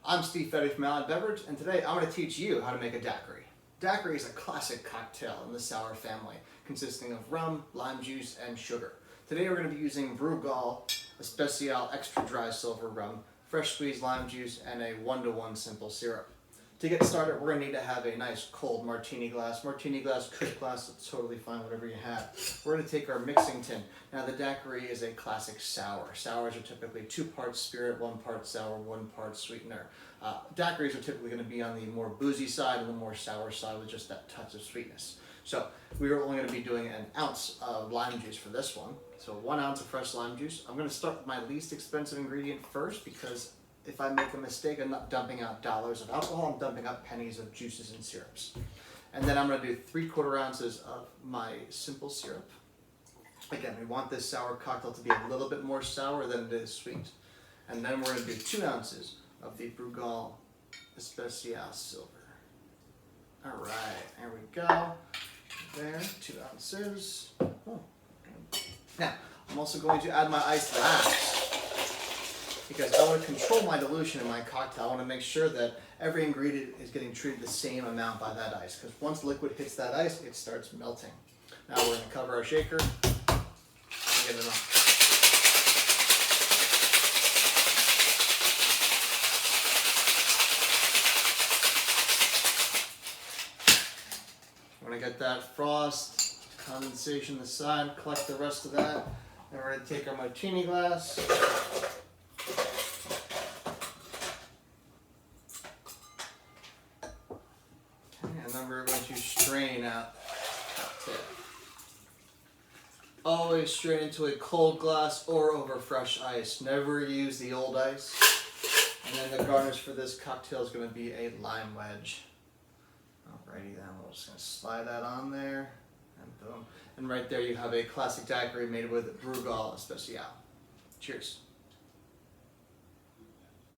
I'm Steve Fette from Allied Beverage, and today I'm going to teach you how to make a daiquiri. Daiquiri is a classic cocktail in the sour family, consisting of rum, lime juice, and sugar. Today we're going to be using Brugal, Especial extra dry silver rum, fresh squeezed lime juice, and a 1-to-1 simple syrup. To get started, we're going to need to have a nice cold martini glass, coupe glass, it's totally fine, whatever you have. We're going to take our mixing tin. Now the daiquiri is a classic sour. Sours are typically 2 parts spirit, 1 part sour, 1 part sweetener. Daiquiris are typically going to be on the more boozy side and the more sour side with just that touch of sweetness. So we are only going to be doing 1 ounce of lime juice for this one. So 1 ounce of fresh lime juice. I'm going to start with my least expensive ingredient first because if I make a mistake, I'm not dumping out dollars of alcohol, I'm dumping out pennies of juices and syrups. And then I'm going to do 3/4 ounces of my simple syrup. Again, we want this sour cocktail to be a little bit more sour than it is sweet. And then we're going to do 2 ounces of the Brugal Especial silver. All right, there we go. There, 2 ounces. Oh. Now, I'm also going to add my iced ice, because I want to control my dilution in my cocktail. I want to make sure that every ingredient is getting treated the same amount by that ice, because once liquid hits that ice, it starts melting. Now we're going to cover our shaker and get it on. I'm going to get that frost, condensation aside, collect the rest of that. Then we're going to take our martini glass. And then we're going to strain out cocktail. Always strain into a cold glass or over fresh ice. Never use the old ice. And then the garnish for this cocktail is going to be a lime wedge. Alrighty then, we're just going to slide that on there. And boom. And right there you have a classic daiquiri made with Brugal Especial. Cheers.